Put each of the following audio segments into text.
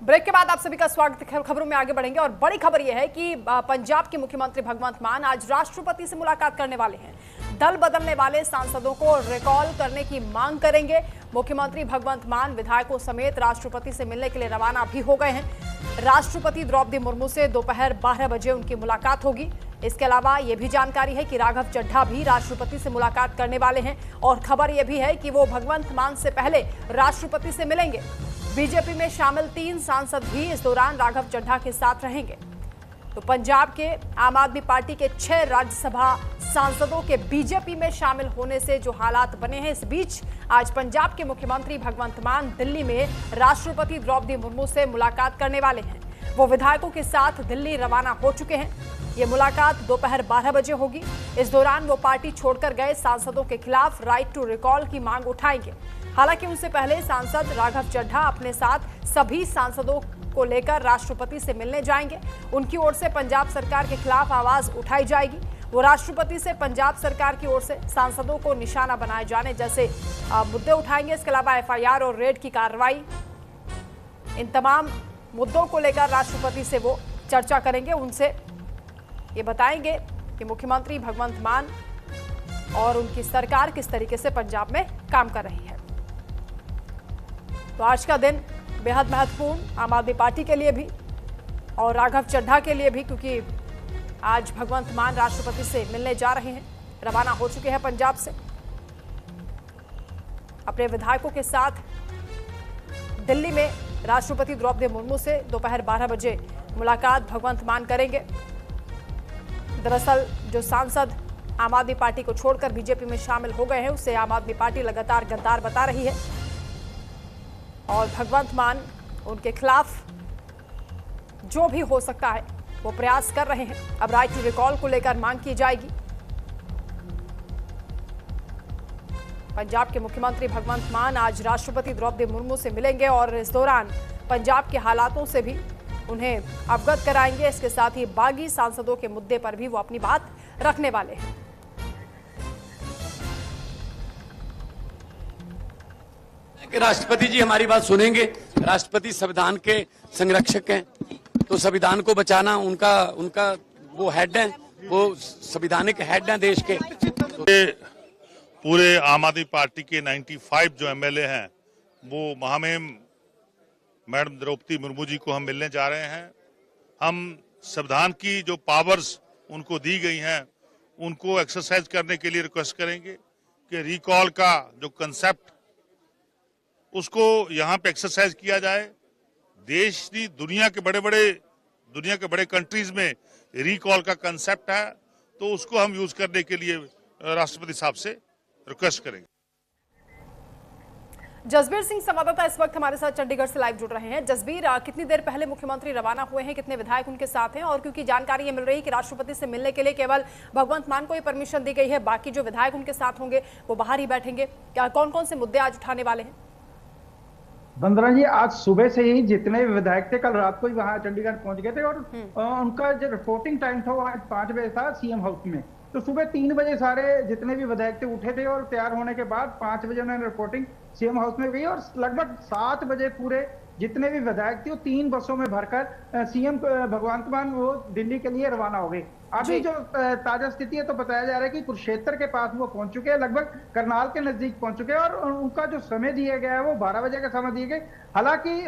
Break के बाद आप सभी का स्वागत है। खबरों में आगे बढ़ेंगे और बड़ी खबर यह है कि पंजाब के मुख्यमंत्री भगवंत मान आज राष्ट्रपति से मुलाकात करने वाले हैं। दल बदलने वाले सांसदों को रिकॉल करने की मांग करेंगे। मुख्यमंत्री भगवंत मान विधायकों समेत राष्ट्रपति से मिलने के लिए रवाना भी हो गए हैं। राष्ट्रपति द्रौपदी मुर्मू से दोपहर 12 बजे उनकी मुलाकात होगी। इसके अलावा यह भी जानकारी है कि राघव चड्ढा भी राष्ट्रपति से मुलाकात करने वाले हैं और खबर यह भी है कि वो भगवंत मान से पहले राष्ट्रपति से मिलेंगे। बीजेपी में शामिल 3 सांसद भी इस दौरान राघव चड्ढा के साथ रहेंगे। तो पंजाब के आम आदमी पार्टी के 6 राज्यसभा सांसदों के बीजेपी में शामिल होने से जो हालात बने हैं, इस बीच आज पंजाब के मुख्यमंत्री भगवंत मान दिल्ली में राष्ट्रपति द्रौपदी मुर्मू से मुलाकात करने वाले हैं। वो विधायकों के साथ दिल्ली रवाना हो चुके हैं। ये मुलाकात दोपहर 12 बजे होगी। इस दौरान वो पार्टी छोड़कर गए सांसदों के खिलाफ राइट टू रिकॉल की मांग उठाएंगे। हालांकि उनसे पहले सांसद राघव चड्ढा अपने साथ सभी सांसदों को लेकर राष्ट्रपति से मिलने जाएंगे। उनकी ओर से पंजाब सरकार के खिलाफ आवाज उठाई जाएगी। वो राष्ट्रपति से पंजाब सरकार की ओर से सांसदों को निशाना बनाए जाने जैसे मुद्दे उठाएंगे। इसके अलावा एफआईआर और रेड की कार्रवाई, इन तमाम मुद्दों को लेकर राष्ट्रपति से वो चर्चा करेंगे। उनसे ये बताएंगे कि मुख्यमंत्री भगवंत मान और उनकी सरकार किस तरीके से पंजाब में काम कर रही है। तो आज का दिन बेहद महत्वपूर्ण आम आदमी पार्टी के लिए भी और राघव चड्ढा के लिए भी, क्योंकि आज भगवंत मान राष्ट्रपति से मिलने जा रहे हैं, रवाना हो चुके हैं पंजाब से। अपने विधायकों के साथ दिल्ली में राष्ट्रपति द्रौपदी मुर्मू से दोपहर 12 बजे मुलाकात भगवंत मान करेंगे। दरअसल जो सांसद आम आदमी पार्टी को छोड़कर बीजेपी में शामिल हो गए हैं, उसे आम आदमी पार्टी लगातार गद्दार बता रही है और भगवंत मान उनके खिलाफ जो भी हो सकता है वो प्रयास कर रहे हैं। अब राइट टू रिकॉल को लेकर मांग की जाएगी। पंजाब के मुख्यमंत्री भगवंत मान आज राष्ट्रपति द्रौपदी मुर्मू से मिलेंगे और इस दौरान पंजाब के हालातों से भी उन्हें अवगत कराएंगे। इसके साथ ही बागी सांसदों के मुद्दे पर भी वो अपनी बात रखने वाले हैं। राष्ट्रपति जी हमारी बात सुनेंगे। राष्ट्रपति संविधान के संरक्षक हैं, तो संविधान को बचाना उनका वो हेड है, वो संवैधानिक हेड हैं देश के। पूरे आम आदमी पार्टी के 95 जो एमएलए हैं, वो महामहिम मैडम द्रौपदी मुर्मू जी को हम मिलने जा रहे हैं। हम संविधान की जो पावर्स उनको दी गई हैं, उनको एक्सरसाइज करने के लिए रिक्वेस्ट करेंगे कि रिकॉल का जो कंसेप्ट उसको यहाँ पे एक्सरसाइज किया जाए। देश की दुनिया के बड़े कंट्रीज में रिकॉल का कंसेप्ट है, तो उसको हम यूज करने के लिए राष्ट्रपति साहब से रिक्वेस्ट करेंगे। जसबीर सिंह संवाददाता इस वक्त हमारे साथ चंडीगढ़ से लाइव जुड़ रहे हैं। जसबीर, कितनी देर पहले मुख्यमंत्री रवाना हुए हैं, कितने विधायक उनके साथ हैं? और क्योंकि जानकारी ये मिल रही है कि राष्ट्रपति से मिलने के लिए केवल भगवंत मान को ही परमिशन दी गई है, बाकी जो विधायक उनके साथ होंगे वो बाहर ही बैठेंगे। कौन कौन से मुद्दे आज उठाने वाले हैं? वंदना जी, आज सुबह से ही जितने विधायक थे कल रात को ही वहां चंडीगढ़ पहुंच गए थे और उनका जो रिपोर्टिंग टाइम था वो आज 5 बजे था सीएम हाउस में। तो सुबह 3 बजे सारे जितने भी विधायक थे उठे थे और तैयार होने के बाद 5 बजे उन्होंने रिपोर्टिंग सीएम हाउस में गई और लगभग 7 बजे पूरे जितने भी विधायक थे वो 3 बसों में भरकर सीएम भगवंत मान वो दिल्ली के लिए रवाना हो गए। अभी जो ताजा स्थिति है तो बताया जा रहा है कि कुरुक्षेत्र के पास वो पहुंच चुके हैं, लगभग करनाल के नजदीक पहुंच चुके हैं और उनका जो समय दिया गया है वो 12 बजे का समय दिए गए। हालांकि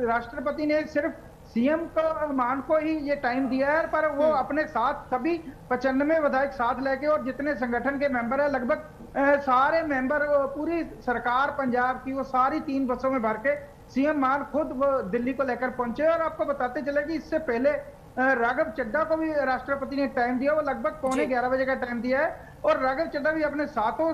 राष्ट्रपति ने सिर्फ सीएम को मान को ही ये टाइम दिया है, पर वो अपने साथ सभी 95 विधायक साथ लेके और जितने संगठन के मेंबर है लगभग सारे मेंबर पूरी सरकार पंजाब की वो सारी 3 बसों में भर के सीएम मान खुद वो दिल्ली को लेकर पहुंचे। और आपको बताते चले कि इससे पहले राघव चड्ढा को भी राष्ट्रपति ने टाइम दिया, वो लगभग 11:15 बजे का टाइम दिया है और राघव चड्ढा भी अपने साथों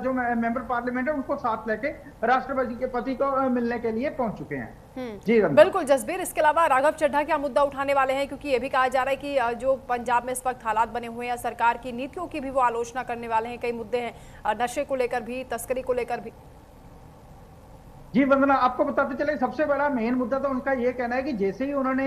जो मेंबर पार्लियामेंट है उनको साथ लेके राष्ट्रपति के पति को मिलने के लिए पहुंच चुके हैं। जी बिल्कुल जसबीर, इसके अलावा राघव चड्ढा क्या मुद्दा उठाने वाले हैं? क्योंकि ये भी कहा जा रहा है कि जो पंजाब में इस वक्त हालात बने हुए हैं, सरकार की नीतियों की भी वो आलोचना करने वाले हैं। कई मुद्दे हैं, नशे को लेकर भी, तस्करी को लेकर भी। जी वंदना, आपको बताते चले सबसे बड़ा मेन मुद्दा तो उनका ये कहना है कि जैसे ही उन्होंने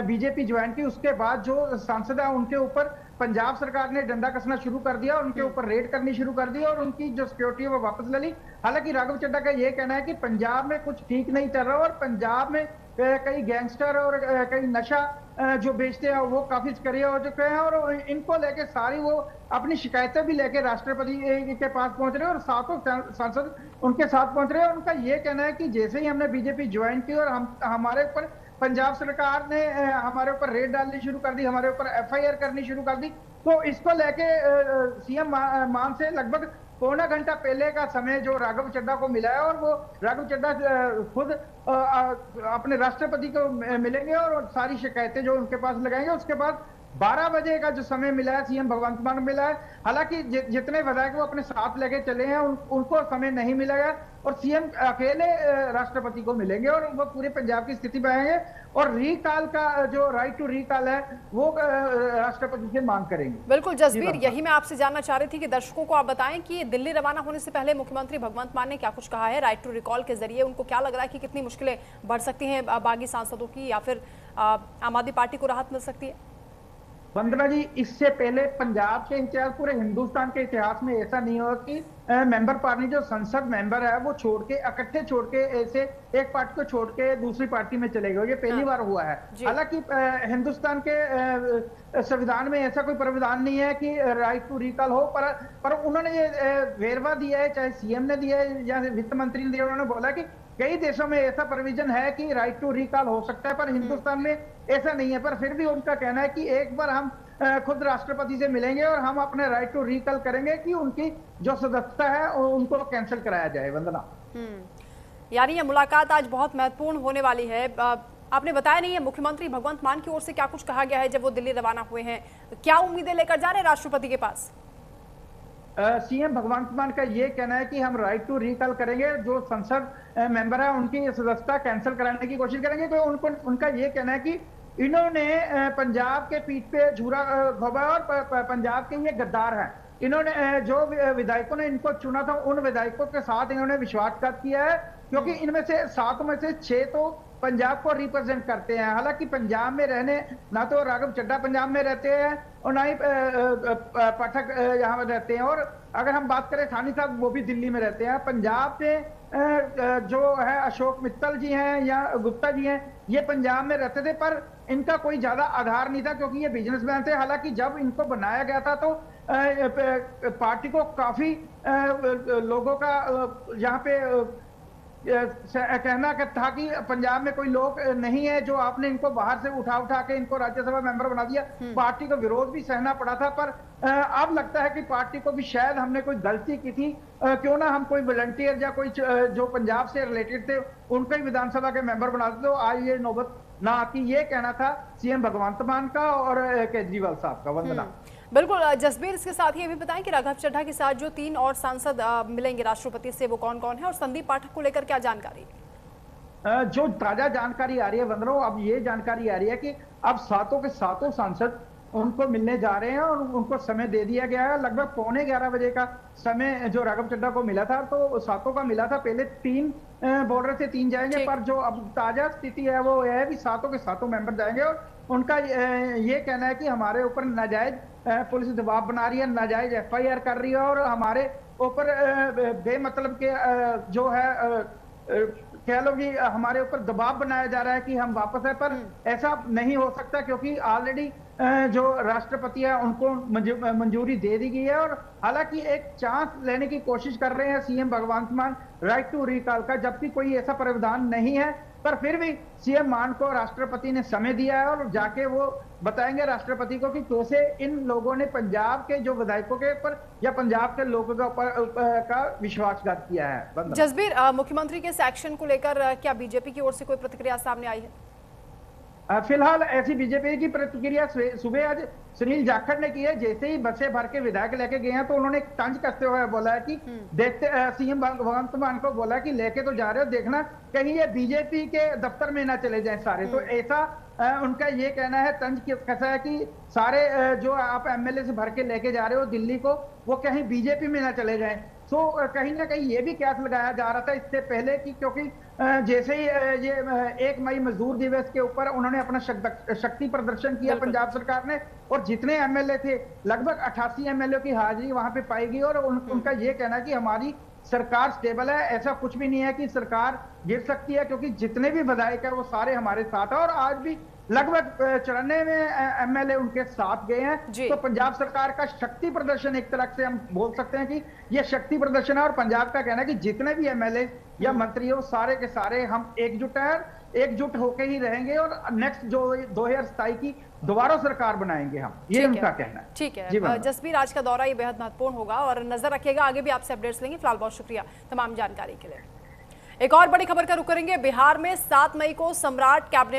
बीजेपी ज्वाइन की उसके बाद जो सांसद है उनके ऊपर पंजाब सरकार ने डंडा कसना शुरू कर दिया, उनके ऊपर रेड करनी शुरू कर दी और उनकी जो सिक्योरिटी है वो वापस ले ली। हालांकि राघव चड्ढा का ये कहना है कि पंजाब में कुछ ठीक नहीं चल रहा और पंजाब में कई गैंगस्टर और कई नशा जो बेचते हैं वो काफी सक्रिय हो चुके हैं, और इनको लेके सारी वो अपनी शिकायतें भी लेके राष्ट्रपति के पास पहुंच रहे हैं और सातों सांसद उनके साथ पहुंच रहे हैं। उनका ये कहना है कि जैसे ही हमने बीजेपी ज्वाइन की और हमारे ऊपर पंजाब सरकार ने हमारे ऊपर रेड डालनी शुरू कर दी, हमारे ऊपर एफआईआर करनी शुरू कर दी, तो इसको लेके सीएम मान से लगभग पौना घंटा पहले का समय जो राघव चड्ढा को मिला है, और वो राघव चड्ढा खुद अपने राष्ट्रपति को मिलेंगे और सारी शिकायतें जो उनके पास लगाएंगे। उसके बाद 12 बजे का जो समय मिला है सीएम भगवंत मान मिला है। हालांकि जितने विधायक वो अपने साथ लेके चले हैं उनको समय नहीं मिलेगा, और सीएम अकेले राष्ट्रपति को मिलेंगे और वो पूरे पंजाब की स्थिति बनाएंगे, और रीकॉल का जो राइट टू रीकॉल है वो राष्ट्रपति से मांग करेंगे। बिल्कुल जसबीर, यही मैं आपसे जानना चाह रही थी कि दर्शकों को आप बताएं कि दिल्ली रवाना होने से पहले मुख्यमंत्री भगवंत मान ने क्या कुछ कहा है राइट टू रिकॉल के जरिए। उनको क्या लग रहा है कि कितनी मुश्किलें बढ़ सकती हैं बागी सांसदों की, या फिर आम आदमी पार्टी को राहत मिल सकती है? वंदना जी, इससे पहले पंजाब के इतिहास, पूरे हिंदुस्तान के इतिहास में ऐसा नहीं हुआ कि मेंबर पार्टी जो संसद मेंबर है वो छोड़ के इकट्ठे छोड़ के ऐसे एक पार्टी को छोड़ के दूसरी पार्टी में चले गए। ये पहली बार हुआ है। हालांकि हिंदुस्तान के संविधान में ऐसा कोई प्रावधान नहीं है कि राइट टू रिकॉल हो, पर उन्होंने ये वेरवा दिया है, चाहे सीएम ने दिया है या वित्त मंत्री ने दिया, उन्होंने बोला कि कई देशों में ऐसा प्रोविजन है कि राइट टू रिकॉल हो सकता है, पर हिंदुस्तान में ऐसा नहीं है। पर फिर भी उनका कहना है कि एक बार हम खुद राष्ट्रपति से मिलेंगे और हम अपने राइट टू रिकॉल करेंगे कि उनकी जो सदस्यता है उनको कैंसिल कराया जाए। वंदना, यानी ये मुलाकात आज बहुत महत्वपूर्ण होने वाली है। आपने बताया नहीं है मुख्यमंत्री भगवंत मान की ओर से क्या कुछ कहा गया है जब वो दिल्ली रवाना हुए हैं, क्या उम्मीदें लेकर जा रहे हैं राष्ट्रपति के पास? सीएम भगवंत मान का ये कहना है कि हम राइट टू रिकॉल करेंगे, जो संसद मेंबर है उनकी सदस्यता कैंसिल कराने की कोशिश करेंगे। तो उनका ये कहना है कि इन्होंने पंजाब के पीठ पे छुरा घोंपा और पंजाब के ये गद्दार हैं। इन्होंने जो विधायकों ने इनको चुना था उन विधायकों के साथ इन्होंने विश्वासघात किया है, क्योंकि इनमें से 7 में से 6 तो पंजाब को रिप्रेजेंट करते हैं। हालांकि पंजाब में रहने, ना तो राघव चड्ढा पंजाब में रहते हैं और ना ही पाठक यहाँ में रहते हैं, और अगर हम बात करें थानी साहब वो भी दिल्ली में रहते हैं। पंजाब से जो है अशोक मित्तल जी हैं या गुप्ता जी हैं, ये पंजाब में रहते थे, पर इनका कोई ज्यादा आधार नहीं था क्योंकि ये बिजनेसमैन थे। हालांकि जब इनको बनाया गया था तो पार्टी को काफी लोगों का यहाँ पे कहना था कि पंजाब में कोई लोग नहीं है, जो आपने इनको बाहर से उठा के इनको राज्यसभा मेंबर बना दिया। पार्टी को विरोध भी सहना पड़ा था, पर अब लगता है कि पार्टी को भी शायद हमने कोई गलती की थी, क्यों ना हम कोई वॉलंटियर या कोई जो पंजाब से रिलेटेड थे उनको ही विधानसभा के मेंबर बना देते, तो आज ये नौबत ना आती। ये कहना था सीएम भगवंत मान का और केजरीवाल साहब का। वंदना, बिल्कुल जसबीर, इसके साथ ही ये भी बताएं कि राघव चड्ढा के साथ जो 3 और सांसद मिलेंगे राष्ट्रपति से, वो कौन कौन है और संदीप पाठक को लेकर क्या जानकारी? जो ताजा जानकारी आ रही है वंदना, अब ये जानकारी आ रही है कि अब 7 के 7 सांसद उनको मिलने जा रहे हैं और उनको समय दे दिया गया है। लगभग 11:15 बजे का समय जो राघव चड्ढा को मिला था, तो 7 का मिला था। पहले 3 बोल रहे थे 3 जाएंगे, पर जो अब ताजा स्थिति है वो यह है कि 7 के 7 मेंबर जाएंगे, और उनका ये कहना है कि हमारे ऊपर नाजायज पुलिस दबाव बना रही है, नाजायज एफआईआर कर रही है, और हमारे ऊपर बेमतलब के जो है कह लो कि हमारे ऊपर दबाव बनाया जा रहा है कि हम वापस आए। पर ऐसा नहीं हो सकता क्योंकि ऑलरेडी जो राष्ट्रपति है उनको मंजूरी दे दी गई है, और हालांकि एक चांस लेने की कोशिश कर रहे हैं सीएम भगवंत मान राइट टू रिकॉल का, जबकि कोई ऐसा प्रावधान नहीं है। पर फिर भी सीएम मान को राष्ट्रपति ने समय दिया है और जाके वो बताएंगे राष्ट्रपति को कि कैसे इन लोगों ने पंजाब के जो विधायकों के ऊपर या पंजाब के लोगों के ऊपर का विश्वासघात किया है। जसबीर, मुख्यमंत्री के इस एक्शन को लेकर क्या बीजेपी की ओर से कोई प्रतिक्रिया सामने आई है? फिलहाल ऐसी बीजेपी की प्रतिक्रिया सुबह आज सुनील जाखड़ ने की है। जैसे ही बसें भर के विधायक लेके गए हैं तो उन्होंने तंज कसते हुए बोला है कि देखते, सीएम भगवंत मान को बोला कि लेके तो जा रहे हो, देखना कहीं ये बीजेपी के दफ्तर में ना चले जाएं सारे। तो ऐसा उनका ये कहना है, तंज कैसा है कि सारे जो आप एमएलए से भर के लेके जा रहे हो दिल्ली को, वो कहीं बीजेपी में ना चले जाएं। तो कहीं ना कहीं ये भी कयास लगाया जा रहा था इससे पहले कि क्योंकि जैसे ही ये 1 मई मजदूर दिवस के ऊपर उन्होंने अपना शक्ति प्रदर्शन किया पंजाब सरकार ने, और जितने एमएलए थे लगभग 88 एमएलए की हाजिरी वहां पे पाई गई, और उनका ये कहना है कि हमारी सरकार स्टेबल है। ऐसा कुछ भी नहीं है कि सरकार गिर सकती है, क्योंकि जितने भी विधायक है वो सारे हमारे साथ है और आज भी लगभग 94 में एमएलए उनके साथ गए हैं। तो पंजाब सरकार का शक्ति प्रदर्शन एक तरह से हम बोल सकते हैं कि यह शक्ति प्रदर्शन है। और पंजाब का कहना है कि जितने भी एमएलए या मंत्री हो सारे के सारे हम एकजुट होके ही रहेंगे और नेक्स्ट जो 2027 की दोबारा सरकार बनाएंगे हम, ये उनका कहना है। ठीक है जसबीर, आज का दौरा ये बेहद महत्वपूर्ण होगा और नजर रखिएगा, आगे भी आपसे अपडेट्स लेंगे। फिलहाल बहुत शुक्रिया तमाम जानकारी के लिए। एक और बड़ी खबर का रुख करेंगे। बिहार में 7 मई को सम्राट कैबिनेट